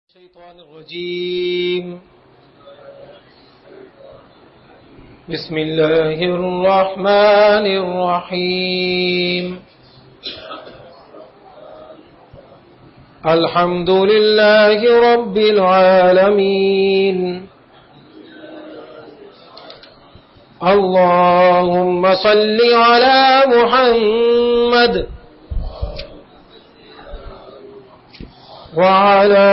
الشيطان الرجيم. بسم الله الرحمن الرحيم. الحمد لله رب العالمين. اللهم صل على محمد وعلى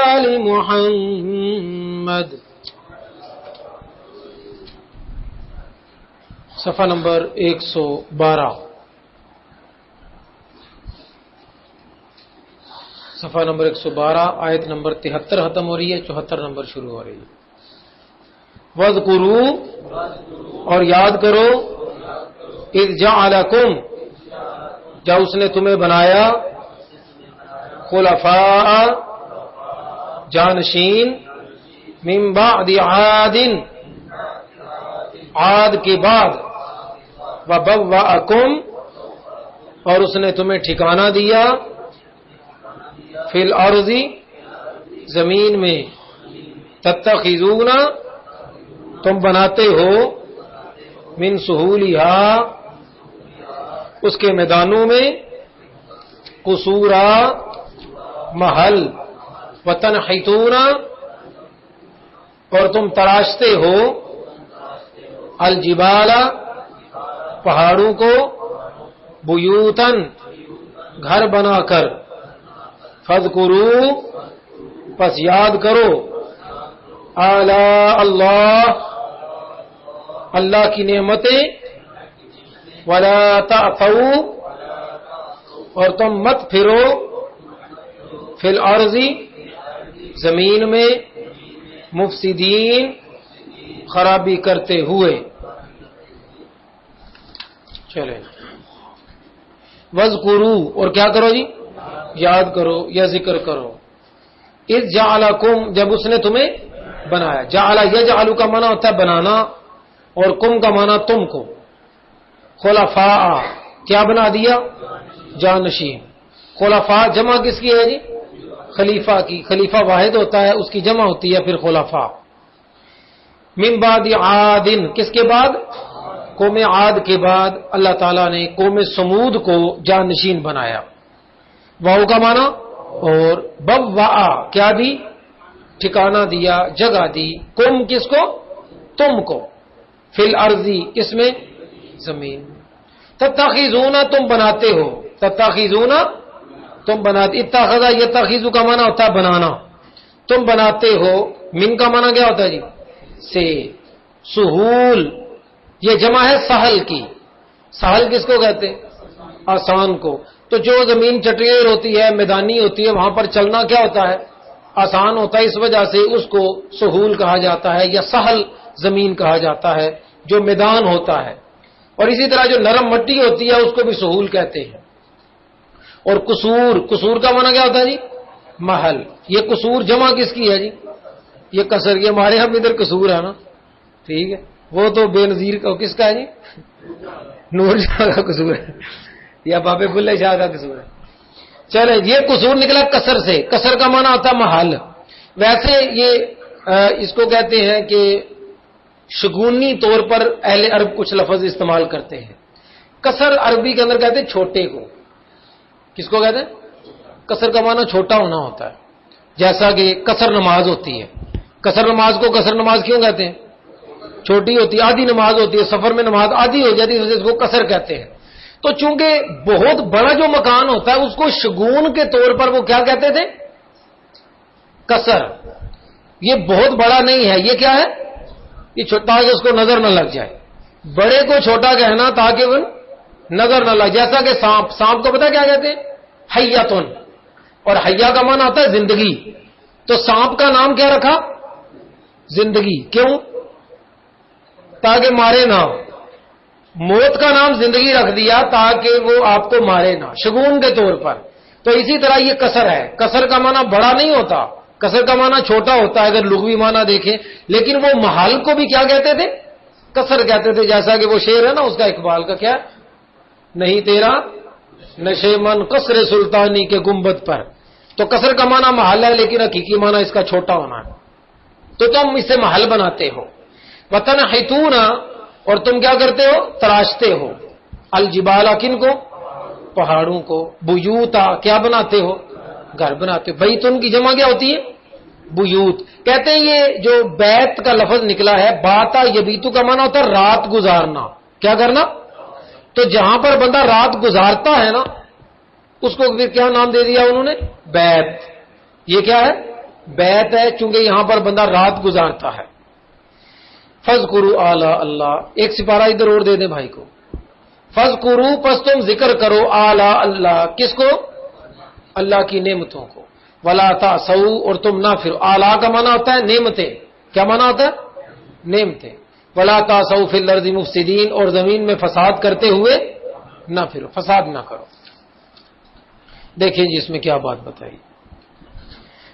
آل محمد. صفحہ نمبر 112. صفحہ نمبر 112 آیت نمبر 73 ختم ہو رہی ہے، 74 نمبر شروع ہو رہی ہے. وَاذْكُرُوا اور یاد کرو، اِذْ جَعَلَكُمْ جب اس نے تمہیں بنایا، خلفاء جانشین، من بعد عاد عاد کے بعد، وبوأکم اور اس نے تمہیں ٹھکانہ دیا، فی الارض زمین میں، تتخذون تم بناتے ہو، من سہولہا اس کے میدانوں میں، قصورا محل، وتنحتون اور تم تراشتے ہو، الجبال پہاڑوں کو، بیوتن گھر بنا کر، فاذکروا پس یاد کرو، آلاء اللہ اللہ کی نعمتیں، ولا تعثوا اور تم مت پھرو، فی الارض زمین میں، مفسدین خرابی کرتے ہوئے. چلیں، وَاذْكُرُوا اور کیا کرو جی؟ یاد کرو یا ذکر کرو. اِذْ جَعَلَكُمْ جب اس نے تمہیں بنایا. جعل یجعل کا معنی ہوتا ہے بنانا، اور کم کا معنی تم کو. خلفاء کیا بنا دیا؟ جانشین. خلفاء جمع کس کی ہے جی؟ خلیفہ کی. خلیفہ واحد ہوتا ہے، اس کی جمع ہوتی ہے پھر خلفاء. من بعد عاد کس کے بعد؟ قوم عاد کے بعد اللہ تعالیٰ نے قوم سمود کو جانشین بنایا. واؤ کا معنی اور بوّا کیا دی؟ ٹھکانہ دیا، جگہ دی. قوم کس کو؟ تم کو. فی الارض کس میں؟ زمین. تتخذون تم بناتے ہو، تتخذون تم بناتے. اتخذ یتخذ کا معنی ہوتا ہے بنانا. تم بناتے ہو. من کا معنی کیا ہوتا ہے جی؟ سے. سہول یہ جمع ہے سہل کی. سہل کس کو کہتے ہیں؟ آسان کو. تو جو زمین چٹیر ہوتی ہے، میدانی ہوتی ہے، وہاں پر چلنا کیا ہوتا ہے؟ آسان ہوتا ہے. اس وجہ سے اس کو سہول کہا جاتا ہے یا سہل زمین کہا جاتا ہے جو میدان ہوتا ہے. اور اسی طرح جو نرم مٹی ہوتی ہے اس کو بھی سہول کہتے ہیں. اور قصور، قصور کا معنی کیا ہوتا ہے جی؟ محل. یہ قصور جمع کس کی ہے جی؟ یہ کسر. یہ ہمارے ہم ادھر قصور ہے نا، ٹھیک ہے. وہ تو بے نظیر کا کس کا ہے جی؟ نور شاہ کا قصور ہے یا بابے بلے شاہ کا قصور ہے. چلے، یہ قصور نکلا کسر سے. کسر کا معنی ہوتا ہے محل. ویسے یہ اس کو کہتے ہیں کہ شگونی طور پر اہل عرب کچھ لفظ استعمال کرتے ہیں. کسر عربی کے اندر کہتے ہیں چھوٹے کو. کس کو کہتے ہیں؟ کسر کا معنی چھوٹا ہونا ہوتا ہے. جیسا کہ کسر نماز ہوتی ہے. کسر نماز کو کسر نماز کیوں کہتے ہیں؟ چھوٹی ہوتی ہے. آدھی نماز ہوتی ہے، سفر میں نماز آدھی ہو جاتی ہے، اس کو کسر کہتے ہیں. تو چونکہ بہت بڑا جو مکان ہوتا ہے اس کو شگون کے طور پر وہ کیا کہتے تھے؟ کسر. یہ بہت بڑا نہیں ہے، یہ کیا ہے؟ یہ چھوٹا کہ اس کو نظر نہ لگ جائے. بڑے کو چھوٹا کہنا تاکہ وہ نظر نہ لگ. جیسا کہ سانپ. سانپ کو پتا کیا کہتے ہیں؟ حیاتن. اور حیا کا معنی آتا ہے زندگی. تو سانپ کا نام کیا رکھا؟ زندگی. کیوں؟ تاکہ مارے نہ. موت کا نام زندگی رکھ دیا تاکہ وہ آپ کو مارے نہ، شگون کے طور پر. تو اسی طرح یہ کسر ہے. کسر کا معنی بڑا نہیں ہوتا، کسر کا معنی چھوٹا ہوتا ہے اگر لغوی معنی دیکھیں. لیکن وہ محل کو بھی کیا کہتے تھے؟ کسر کہتے تھے. جیسا کہ وہ شعر ہے نا اس کا اقبال کا، کیا نہیں تیرا نشے من قصر سلطانی کے گنبد پر، تو کسر کا معنی محل ہے لیکن حقیقی معنی اس کا چھوٹا ہونا ہے، تو تم اسے محل بناتے ہو. وتنحتون، اور تم کیا کرتے ہو؟ تراشتے ہو. الجبال، کن کو؟ پہاڑوں کو. بیوتا، کیا بناتے ہو؟ گھر بناتے ہو. بیتن کی جمع کیا ہوتی ہے؟ بیوت. کہتے ہیں یہ جو بیت کا لفظ نکلا ہے، باتا یبیتو کا معنی ہوتا ہے رات گزارنا. کیا کرنا؟ تو جہاں پر بندہ رات گزارتا ہے نا، اس کو پھر کیا نام دے دیا انہوں نے؟ بیت. یہ کیا ہے؟ بیت ہے، چونکہ یہاں پر بندہ رات گزارتا ہے. فذکروا آلاء اللہ، ایک سپارہ ادھر اور دے دیں بھائی کو. فذکروا، پس تم ذکر کرو، آلاء اللہ، کس کو؟ اللہ کی نعمتوں کو. ولا تعصوا، اور تم نہ پھرو. آلاء کا معنی ہوتا ہے نعمتیں. کیا معنی ہوتا ہے؟ نعمتیں. ولا تعصوا فی الارض مفسدین، اور زمین میں فساد کرتے ہوئے نہ پھرو، فساد نہ کرو. دیکھیں جی اس میں کیا بات بتائی.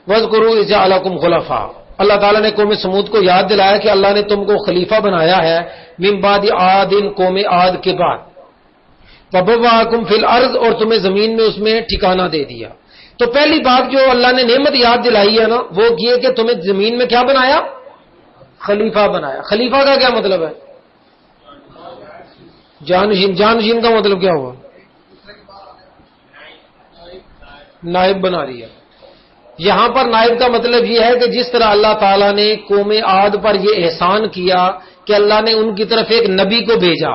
وَاذْكُرُوا إِذْ جَعَلَكُمْ خُلَفَاءَ، اللہ تعالیٰ نے قوم سمود کو یاد دلایا کہ اللہ نے تم کو خلیفہ بنایا ہے. من بعد عاد، قوم عاد کے بعد. وَبَوَّأَكُمْ فِي الْأَرْضِ، اور تمہیں زمین میں اس میں ٹھکانہ دے دیا. تو پہلی بات جو اللہ نے نعمت یاد دلائی ہے نا، وہ یہ کہ تمہیں زمین میں کیا بنایا؟ خلیفہ بنایا. خلیفہ کا کیا مطلب ہے؟ جانشین. جانشین کا مطلب کیا ہوا؟ نائب بنا رہی ہے. یہاں پر نائب کا مطلب یہ ہے کہ جس طرح اللہ تعالیٰ نے قوم عاد پر یہ احسان کیا کہ اللہ نے ان کی طرف ایک نبی کو بھیجا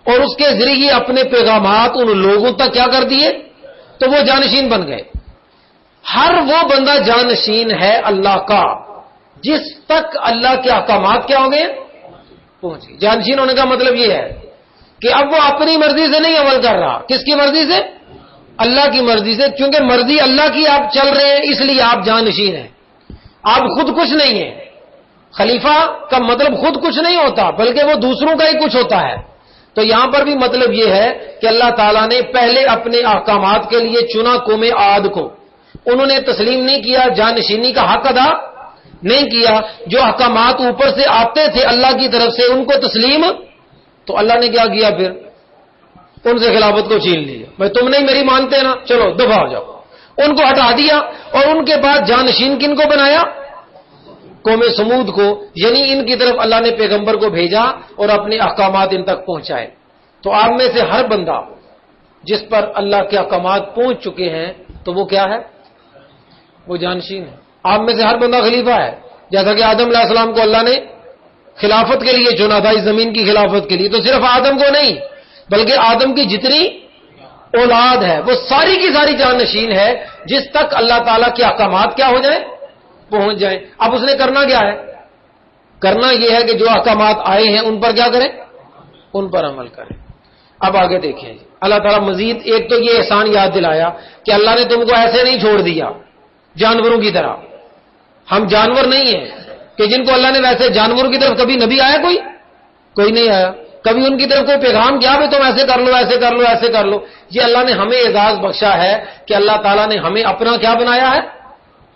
اور اس کے ذریعے اپنے پیغامات ان لوگوں تک کیا کر دیے، تو وہ جانشین بن گئے. ہر وہ بندہ جانشین ہے اللہ کا جس تک اللہ کے احکامات کیا ہو گئے، پہنچے. جانشین ہونے کا مطلب یہ ہے کہ اب وہ اپنی مرضی سے نہیں عمل کر رہا. کس کی مرضی سے؟ اللہ کی مرضی سے. چونکہ مرضی اللہ کی آپ چل رہے ہیں اس لیے آپ جانشین ہیں. آپ خود کچھ نہیں ہیں. خلیفہ کا مطلب خود کچھ نہیں ہوتا بلکہ وہ دوسروں کا ہی کچھ ہوتا ہے. تو یہاں پر بھی مطلب یہ ہے کہ اللہ تعالیٰ نے پہلے اپنے احکامات کے لیے چنا قوم عاد کو. انہوں نے تسلیم نہیں کیا، جانشینی کا حق ادا نہیں کیا. جو احکامات اوپر سے آتے تھے اللہ کی طرف سے ان کو تسلیم، تو اللہ نے کیا کیا؟ پھر ان سے خلافت کو چھین لیا. بھائی تم نہیں میری مانتے نا، چلو دفع ہو جاؤ. ان کو ہٹا دیا اور ان کے بعد جانشین کن کو بنایا؟ قوم سمود کو. یعنی ان کی طرف اللہ نے پیغمبر کو بھیجا اور اپنے احکامات ان تک پہنچائے. تو آپ میں سے ہر بندہ جس پر اللہ کے احکامات پہنچ چکے ہیں تو وہ کیا ہے؟ وہ جانشین ہے. آپ میں سے ہر بندہ خلیفہ ہے. جیسا کہ آدم علیہ السلام کو اللہ نے خلافت کے لیے چنا تھا، اس زمین کی خلافت کے لیے، تو صرف آدم کو نہیں بلکہ آدم کی جتنی اولاد ہے وہ ساری کی ساری جانشین ہے جس تک اللہ تعالیٰ کے احکامات کیا ہو جائیں، پہنچ جائیں. اب اس نے کرنا کیا ہے؟ کرنا یہ ہے کہ جو احکامات آئے ہیں ان پر کیا کریں؟ ان پر عمل کریں. اب آگے دیکھیں اللہ تعالیٰ مزید ایک تو یہ احسان یاد دلایا کہ اللہ نے تم کو ایسے نہیں چھوڑ دیا جانوروں کی طرح. ہم جانور نہیں ہیں کہ جن کو اللہ نے ویسے جانوروں کی طرف کبھی نبی آیا کوئی نہیں آیا. کبھی ان کی طرف کوئی پیغام کیا بھی تم ایسے کر لو ایسے کر لو ایسے کر لو. یہ اللہ نے ہمیں اعزاز بخشا ہے کہ اللہ تعالیٰ نے ہمیں اپنا کیا بنایا ہے؟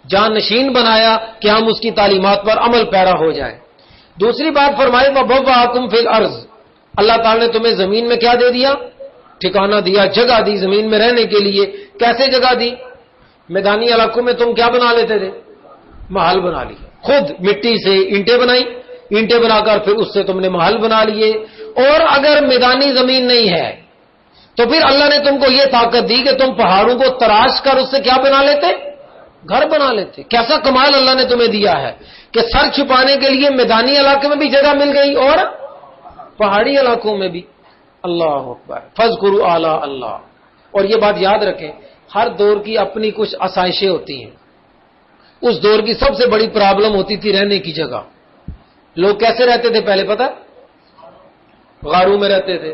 جانشین بنایا کہ ہم اس کی تعلیمات پر عمل پیرا ہو جائیں. دوسری بات فرمائی وَبَوَّأَكُمْ فِي الْأَرْضِ، اللہ تعالیٰ نے تمہیں زمین میں کیا دے دیا؟ ٹھکانہ دیا، جگہ دی زمین میں رہنے کے لیے. کیسے جگہ دی؟ میدانی علاقوں میں تم کیا بنا لیتے تھے؟ محل بنا لیے. خود مٹی سے اینٹیں بنائی، اینٹیں بنا کر پھر اس سے تم نے محل بنا لیے. اور اگر میدانی زمین نہیں ہے تو پھر اللہ نے تم کو یہ طاقت دی کہ تم پہاڑوں کو تراش کر اس سے کیا بنا لیتے؟ گھر بنا لیتے. کیسا کمال اللہ نے تمہیں دیا ہے کہ سر چھپانے کے لیے میدانی علاقے میں بھی جگہ مل گئی اور پہاڑی علاقوں میں بھی. اللہ اکبر. فذکروا آلاء اللہ. اور یہ بات یاد رکھیں ہر دور کی اپنی کچھ آسائشیں ہوتی ہیں. اس دور کی سب سے بڑی پرابلم ہوتی تھی رہنے کی جگہ. لوگ کیسے رہتے تھے پہلے پتہ؟ غاروں میں رہتے تھے.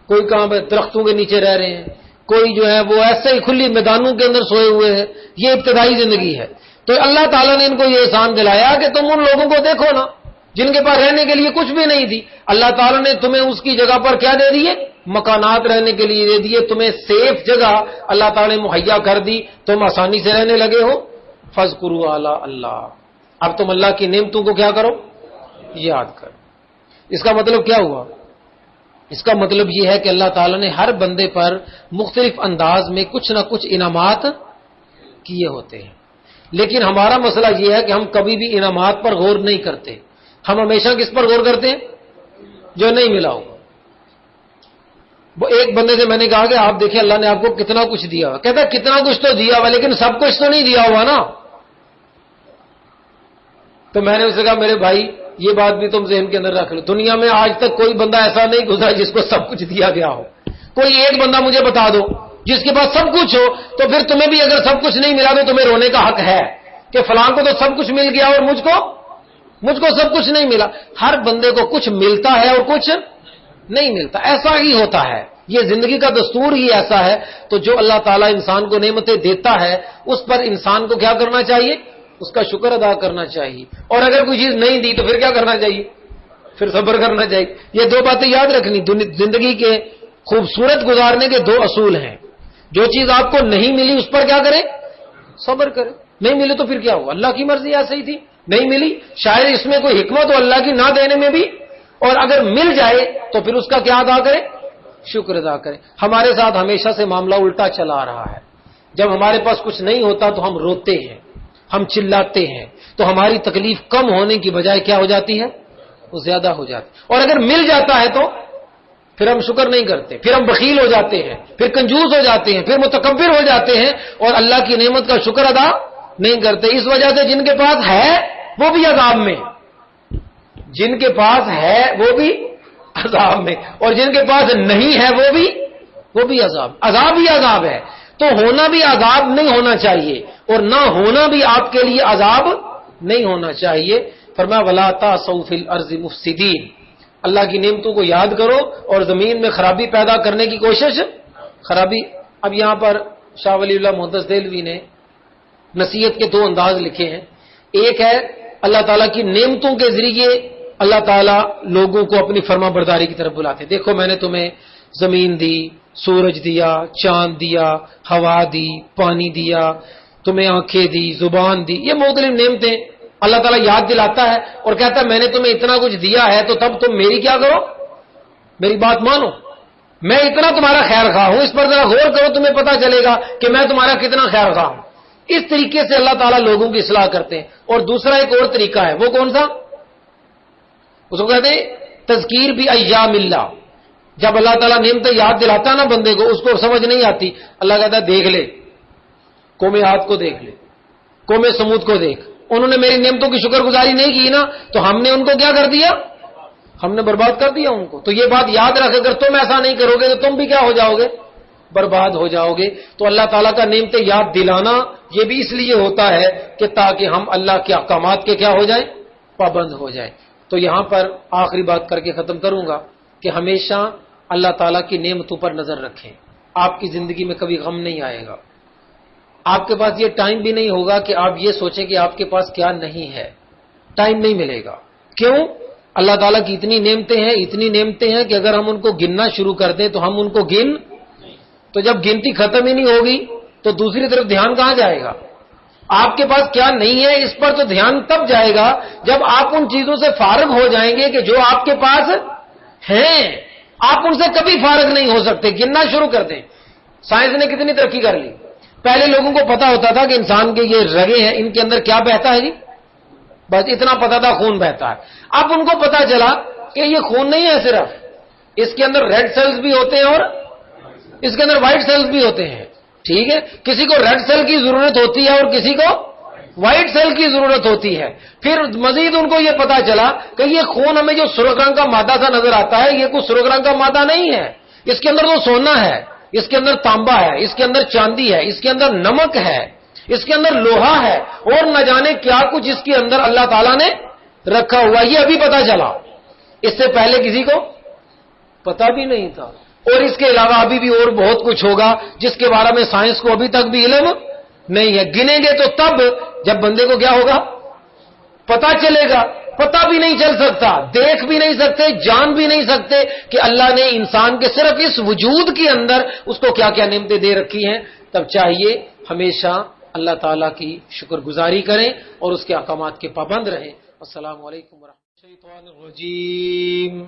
کوئی کہاں پہ درختوں کے نیچے رہ رہے ہیں، کوئی جو ہے وہ ایسے ہی کھلی میدانوں کے اندر سوئے ہوئے ہیں. یہ ابتدائی زندگی ہے. تو اللہ تعالیٰ نے ان کو یہ احسان دلایا کہ تم ان لوگوں کو دیکھو نا جن کے پاس رہنے کے لیے کچھ بھی نہیں تھی. اللہ تعالیٰ نے تمہیں اس کی جگہ پر کیا دے دیے؟ مکانات رہنے کے لیے دے دیے. تمہیں سیف جگہ اللہ تعالیٰ نے مہیا کر دی، تم آسانی سے رہنے لگے ہو. فذکروا آلاء اللہ. اب تم اللہ کی نعمتوں کو کیا کرو؟ یاد کرو. اس کا مطلب کیا ہوا؟ اس کا مطلب یہ ہے کہ اللہ تعالیٰ نے ہر بندے پر مختلف انداز میں کچھ نہ کچھ انعامات کیے ہوتے ہیں. لیکن ہمارا مسئلہ یہ ہے کہ ہم کبھی بھی انعامات پر غور نہیں کرتے. ہم ہمیشہ کس پر غور کرتے ہیں؟ جو نہیں ملا ہوگا. وہ ایک بندے سے میں نے کہا کہ آپ دیکھیں اللہ نے آپ کو کتنا کچھ دیا ہوا. کہتا ہے کتنا کچھ تو دیا ہوا لیکن سب کچھ تو نہیں دیا ہوا نا. تو میں نے اسے کہا میرے بھائی یہ بات بھی تم ذہن کے اندر رکھ لو, دنیا میں آج تک کوئی بندہ ایسا نہیں گزرا جس کو سب کچھ دیا گیا ہو. کوئی ایک بندہ مجھے بتا دو جس کے پاس سب کچھ ہو, تو پھر تمہیں بھی اگر سب کچھ نہیں ملا تو تمہیں رونے کا حق ہے کہ فلاں کو تو سب کچھ مل گیا اور مجھ کو سب کچھ نہیں ملا. ہر بندے کو کچھ ملتا ہے اور کچھ نہیں ملتا, ایسا ہی ہوتا ہے. یہ زندگی کا دستور ہی ایسا ہے. تو جو اللہ تعالیٰ انسان کو نعمتیں دیتا ہے اس پر انسان کو کیا کرنا چاہیے؟ اس کا شکر ادا کرنا چاہیے. اور اگر کوئی چیز نہیں دی تو پھر کیا کرنا چاہیے؟ پھر صبر کرنا چاہیے. یہ دو باتیں یاد رکھنی. زندگی کے خوبصورت گزارنے کے دو اصول ہیں. جو چیز آپ کو نہیں ملی اس پر کیا کریں؟ صبر کریں. نہیں ملی تو پھر کیا ہوا؟ اللہ کی مرضی ایسے ہی تھی, نہیں ملی, شاید اس میں کوئی حکمت ہو اللہ کی نہ دینے میں بھی, اور اگر مل جائے تو پھر اس کا کیا ادا کریں؟ شکر ادا کریں. ہمارے ساتھ ہمیشہ سے معاملہ الٹا چلا رہا ہے. جب ہمارے پاس کچھ نہیں ہوتا تو ہم روتے ہیں, ہم چلاتے ہیں, تو ہماری تکلیف کم ہونے کی بجائے کیا ہو جاتی ہے؟ وہ زیادہ ہو جاتی. اور اگر مل جاتا ہے تو پھر ہم شکر نہیں کرتے, پھر ہم بخیل ہو جاتے ہیں, پھر کنجوس ہو جاتے ہیں, پھر متکبر ہو جاتے ہیں اور اللہ کی نعمت کا شکر ادا نہیں کرتے. اس وجہ سے جن کے پاس ہے وہ بھی عذاب میں, جن کے پاس ہے وہ بھی عذاب میں, اور جن کے پاس نہیں ہے وہ بھی عذاب ہی عذاب ہے. تو ہونا بھی عذاب نہیں ہونا چاہیے اور نہ ہونا بھی آپ کے لیے عذاب نہیں ہونا چاہیے. فرمایا وَلَا تَعْثَوْا فِي الْأَرْضِ مُفْسِدِينَ, اللہ کی نعمتوں کو یاد کرو اور زمین میں خرابی پیدا کرنے کی کوشش خرابی. اب یہاں پر شاہ ولی اللہ محدث دہلوی نے نصیحت کے دو انداز لکھے ہیں. ایک ہے اللہ تعالیٰ کی نعمتوں کے ذریعے اللہ تعالیٰ لوگوں کو اپنی فرما برداری کی طرف بلاتے. دیکھو میں نے تمہیں زمین دی, سورج دیا, چاند دیا, ہوا دی, پانی دیا, تمہیں آنکھیں دی, زبان دی, یہ مختلف نعمتیں اللہ تعالیٰ یاد دلاتا ہے اور کہتا ہے میں نے تمہیں اتنا کچھ دیا ہے تو تب تم میری کیا کرو؟ میری بات مانو. میں اتنا تمہارا خیر خواہ ہوں, اس پر ذرا غور کرو, تمہیں پتا چلے گا کہ میں تمہارا کتنا خیر خواہ ہوں. اس طریقے سے اللہ تعالیٰ لوگوں کی اصلاح کرتے ہیں. اور دوسرا ایک اور طریقہ ہے, وہ کون سا؟ اس کو کہتے ہیں تذکیر بھی ایام اللہ. جب اللہ تعالیٰ نعمتیں یاد دلاتا نا بندے کو, اس کو سمجھ نہیں آتی, اللہ کہتا ہے دیکھ لے, قوم عاد کو دیکھ لے, قوم سمود کو دیکھ, انہوں نے میری نعمتوں کی شکر گزاری نہیں کی نا, تو ہم نے ان کو کیا کر دیا؟ ہم نے برباد کر دیا ان کو. تو یہ بات یاد رکھ, اگر تم ایسا نہیں کرو گے تو تم بھی کیا ہو جاؤ گے؟ برباد ہو جاؤ گے. تو اللہ تعالیٰ کا نعمتیں یاد دلانا یہ بھی اس لیے ہوتا ہے کہ تاکہ ہم اللہ کے احکامات کے کیا ہو جائیں؟ پابند ہو جائیں. تو یہاں پر آخری بات کر کے ختم کروں گا کہ ہمیشہ اللہ تعالیٰ کی نعمتوں پر نظر رکھیں. آپ کی زندگی میں کبھی غم نہیں آئے گا. آپ کے پاس یہ ٹائم بھی نہیں ہوگا کہ آپ یہ سوچیں کہ آپ کے پاس کیا نہیں ہے. ٹائم نہیں ملے گا. کیوں؟ اللہ تعالیٰ کی اتنی نعمتیں ہیں کہ اگر ہم ان کو گننا شروع کر دیں تو ہم ان کو تو جب گنتی ختم ہی نہیں ہوگی تو دوسری طرف دھیان کہاں جائے گا؟ آپ کے پاس کیا نہیں ہے اس پر تو دھیان تب جائے گا جب آپ ان چیزوں سے فارغ ہو جائیں گے کہ جو آپ کے پاس ہیں. آپ ان سے کبھی فارغ نہیں ہو سکتے. گننا شروع کر دیں. سائنس نے کتنی ترقی کر لی. پہلے لوگوں کو پتا ہوتا تھا کہ انسان کے یہ رگیں ہیں, ان کے اندر کیا بہتا ہے جی, بس اتنا پتا تھا, خون بہتا ہے. اب ان کو پتا چلا کہ یہ خون نہیں ہے صرف, اس کے اندر ریڈ سیلز بھی ہوتے ہیں اور اس کے اندر وائٹ سیلز بھی ہوتے ہیں. ٹھیک ہے, کسی کو ریڈ سیل کی ضرورت ہوتی ہے اور کسی کو وائٹ سیل کی ضرورت ہوتی ہے. پھر مزید ان کو یہ پتا چلا کہ یہ خون ہمیں جو سرخ رنگ کا مادہ سا نظر آتا ہے یہ کوئی سرخ رنگ کا مادہ نہیں ہے. اس کے اندر تو سونا ہے, اس کے اندر تانبا ہے, اس کے اندر چاندی ہے, اس کے اندر نمک ہے, اس کے اندر لوہا ہے, اور نہ جانے کیا کچھ اس کے اندر اللہ تعالیٰ نے رکھا ہوا. یہ ابھی پتا چلا, اس سے پہلے کسی کو پتا بھی نہیں تھا. اور اس کے علاوہ ابھی بھی اور بہت کچھ ہوگا جس کے بارے میں سائنس کو ابھی تک بھی علم نہیں ہے. گنیں گے تو تب جب بندے کو کیا ہوگا؟ پتا چلے گا. پتا بھی نہیں چل سکتا, دیکھ بھی نہیں سکتے, جان بھی نہیں سکتے کہ اللہ نے انسان کے صرف اس وجود کے اندر اس کو کیا کیا نعمتیں دے رکھی ہیں. تب چاہیے ہمیشہ اللہ تعالیٰ کی شکر گزاری کریں اور اس کے احکامات کے پابند رہیں. السلام علیکم ورحمۃ اللہ.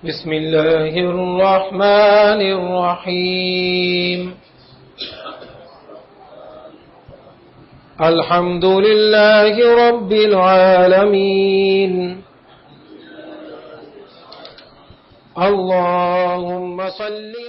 بسم اللہ الرحمن الرحیم. الحمد للہ رب العالمین اللہم صلی